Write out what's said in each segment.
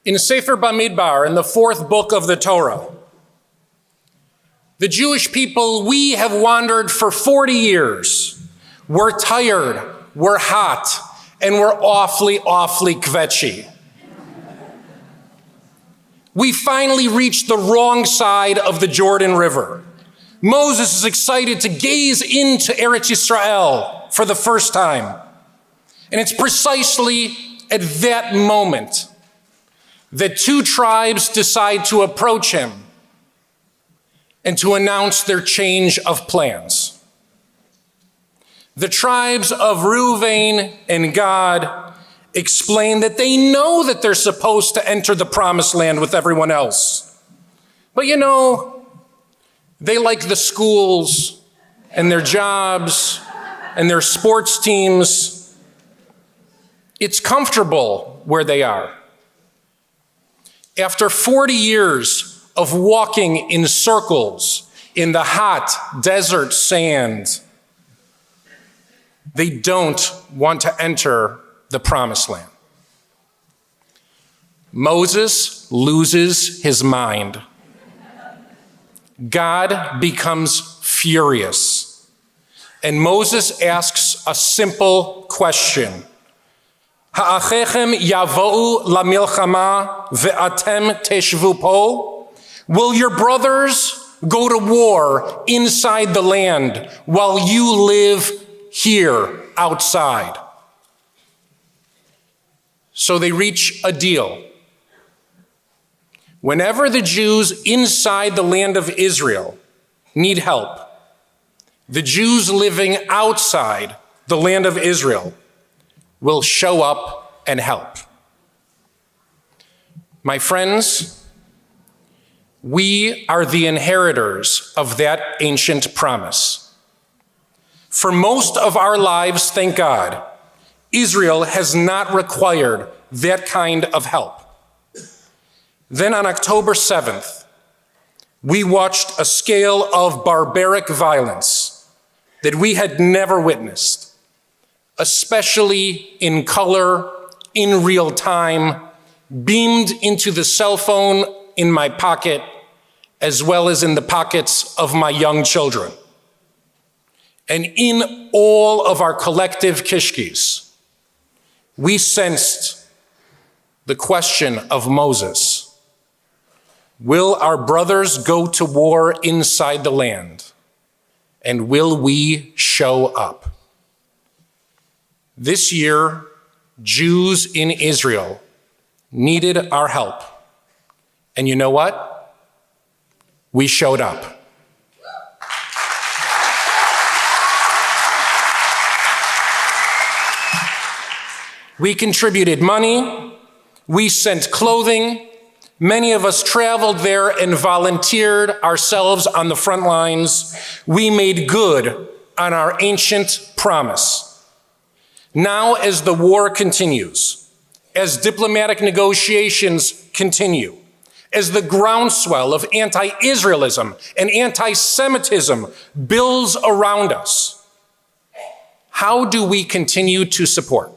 In Sefer Bamidbar, in the fourth book of the Torah, the Jewish people, we have wandered for 40 years. We're tired, we're hot, and we're awfully kvetchy. We finally reached the wrong side of the Jordan River. Moses is excited to gaze into Eretz Yisrael for the first time. And it's precisely at that moment that two tribes decide to approach him and to announce their change of plans. The tribes of Reuven and Gad explain that they know that they're supposed to enter the promised land with everyone else. But they like the schools and their jobs and their sports teams. It's comfortable where they are. After 40 years of walking in circles in the hot desert sand, they don't want to enter the promised land. Moses loses his mind. God becomes furious. And Moses asks a simple question. Ha'achechem yavou lamilchama ve'atem teshvu po? Will your brothers go to war inside the land while you live here outside? So they reach a deal. Whenever the Jews inside the land of Israel need help, the Jews living outside the land of Israel will show up and help. My friends, we are the inheritors of that ancient promise. For most of our lives, thank God, Israel has not required that kind of help. Then on October 7th, we watched a scale of barbaric violence that we had never witnessed, especially in color, in real time, beamed into the cell phone in my pocket, as well as in the pockets of my young children. And in all of our collective kishkis, we sensed the question of Moses. Will our brothers go to war inside the land? And will we show up? This year, Jews in Israel needed our help. And you know what? We showed up. We contributed money. We sent clothing. Many of us traveled there and volunteered ourselves on the front lines. We made good on our ancient promise. Now, as the war continues, as diplomatic negotiations continue, as the groundswell of anti-Israelism and anti-Semitism builds around us, how do we continue to support?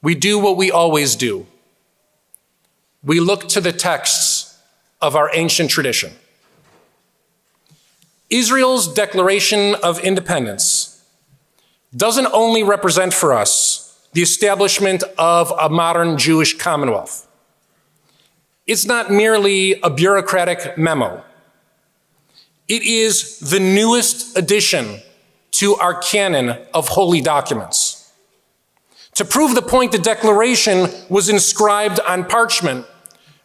We do what we always do. We look to the texts of our ancient tradition. Israel's Declaration of Independence doesn't only represent for us the establishment of a modern Jewish commonwealth. It's not merely a bureaucratic memo. It is the newest addition to our canon of holy documents. To prove the point, the Declaration was inscribed on parchment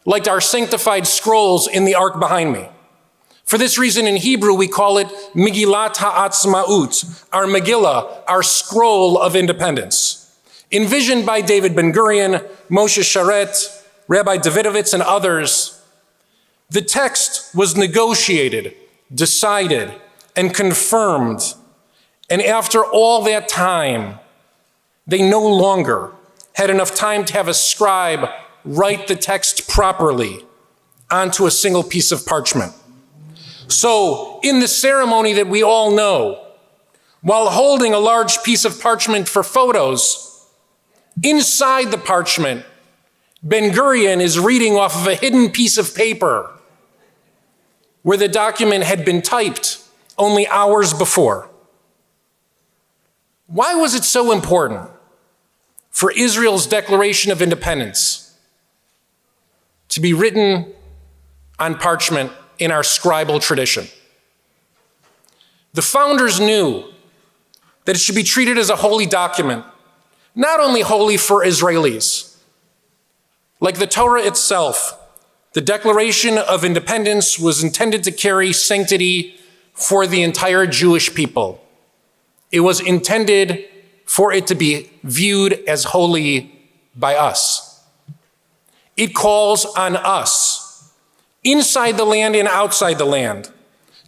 like our sanctified scrolls in the ark behind me. For this reason, in Hebrew, we call it Megillat Ha'atzmaut, our Megillah, our scroll of independence. Envisioned by David Ben-Gurion, Moshe Sharet, Rabbi Lebovitz, and others, the text was negotiated, decided, and confirmed. And after all that time, they no longer had enough time to have a scribe write the text properly onto a single piece of parchment. So, in the ceremony that we all know, while holding a large piece of parchment for photos, Inside the parchment, Ben-Gurion is reading off of a hidden piece of paper where the document had been typed only hours before. Why was it so important for Israel's Declaration of Independence to be written on parchment in our scribal tradition? The founders knew that it should be treated as a holy document, not only holy for Israelis. Like the Torah itself, the Declaration of Independence was intended to carry sanctity for the entire Jewish people. It was intended for it to be viewed as holy by us. It calls on us, inside the land and outside the land,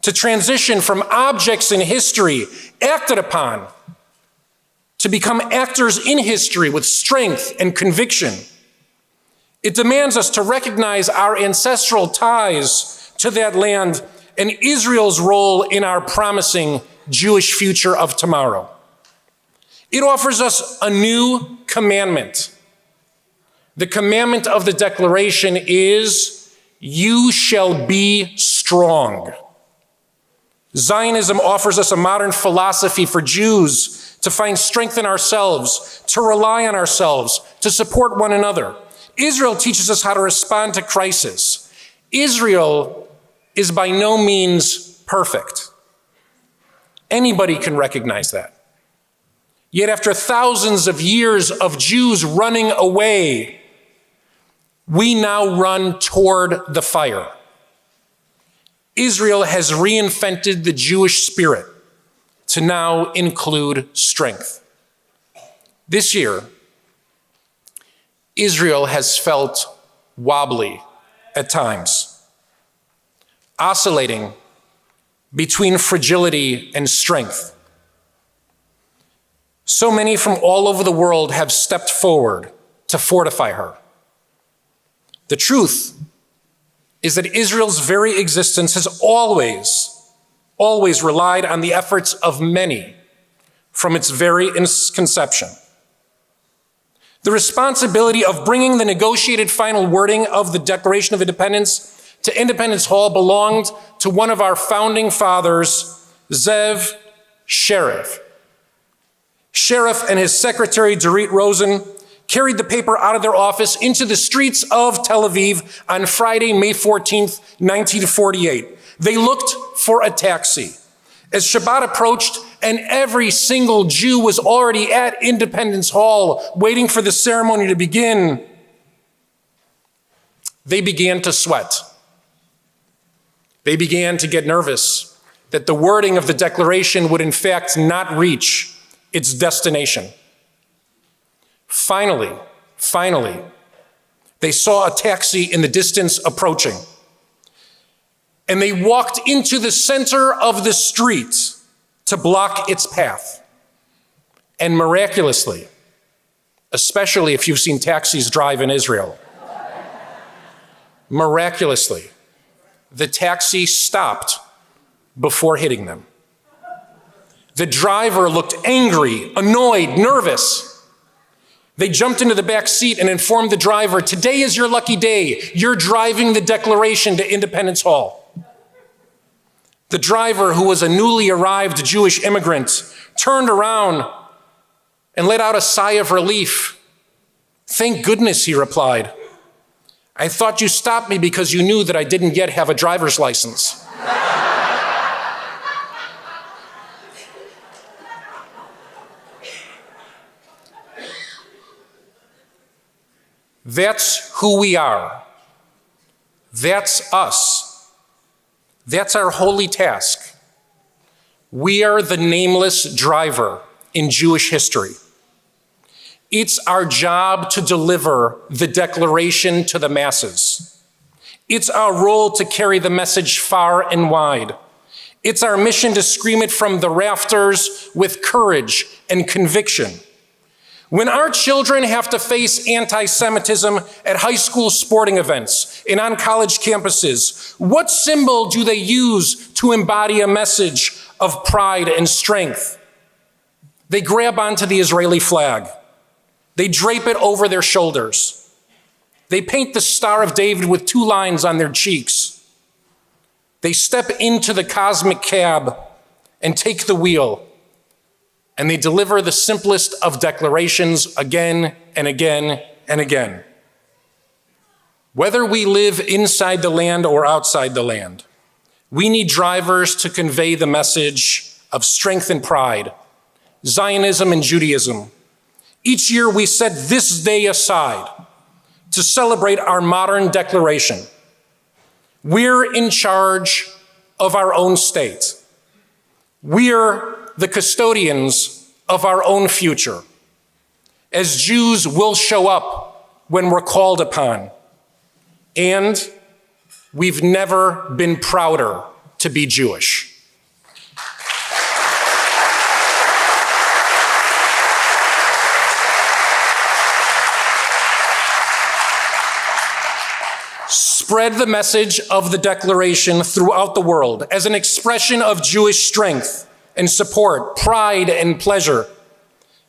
to transition from objects in history acted upon to become actors in history with strength and conviction. It demands us to recognize our ancestral ties to that land and Israel's role in our promising Jewish future of tomorrow. It offers us a new commandment. The commandment of the Declaration is, you shall be strong. Zionism offers us a modern philosophy for Jews to find strength in ourselves, to rely on ourselves, to support one another. Israel teaches us how to respond to crisis. Israel is by no means perfect. Anybody can recognize that. Yet after thousands of years of Jews running away, we now run toward the fire. Israel has reinvented the Jewish spirit to now include strength. This year, Israel has felt wobbly at times, oscillating between fragility and strength. So many from all over the world have stepped forward to fortify her. The truth is that Israel's very existence has always relied on the efforts of many from its very conception. The responsibility of bringing the negotiated final wording of the Declaration of Independence to Independence Hall belonged to one of our founding fathers, Zev Sheriff. Sheriff and his secretary, Dorit Rosen, carried the paper out of their office into the streets of Tel Aviv on Friday, May 14th, 1948. They looked for a taxi. As Shabbat approached and every single Jew was already at Independence Hall waiting for the ceremony to begin, they began to sweat. They began to get nervous that the wording of the Declaration would in fact not reach its destination. Finally, they saw a taxi in the distance approaching, and they walked into the center of the street to block its path. And miraculously, especially if you've seen taxis drive in Israel, miraculously, the taxi stopped before hitting them. The driver looked angry, annoyed, nervous. They jumped into the back seat and informed the driver, "Today is your lucky day. You're driving the Declaration to Independence Hall." The driver, who was a newly arrived Jewish immigrant, turned around and let out a sigh of relief. "Thank goodness," he replied. "I thought you stopped me because you knew that I didn't yet have a driver's license." That's who we are. That's us. That's our holy task. We are the nameless driver in Jewish history. It's our job to deliver the Declaration to the masses. It's our role to carry the message far and wide. It's our mission to scream it from the rafters with courage and conviction. When our children have to face anti-Semitism at high school sporting events and on college campuses, what symbol do they use to embody a message of pride and strength? They grab onto the Israeli flag. They drape it over their shoulders. They paint the Star of David with 2 lines on their cheeks. They step into the cosmic cab and take the wheel, and they deliver the simplest of declarations again and again and again. Whether we live inside the land or outside the land, we need drivers to convey the message of strength and pride, Zionism and Judaism. Each year we set this day aside to celebrate our modern declaration. We're in charge of our own state. We're the custodians of our own future. As Jews, we'll show up when we're called upon. And we've never been prouder to be Jewish. Spread the message of the Declaration throughout the world as an expression of Jewish strength and support, pride and pleasure.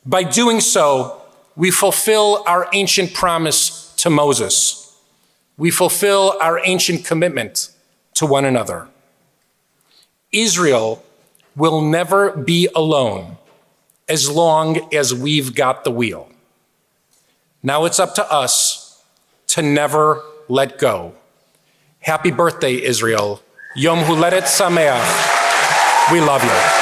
By doing so, we fulfill our ancient promise to Moses. We fulfill our ancient commitment to one another. Israel will never be alone as long as we've got the wheel. Now it's up to us to never let go. Happy birthday, Israel. Yom Huledet Sameach. We love you.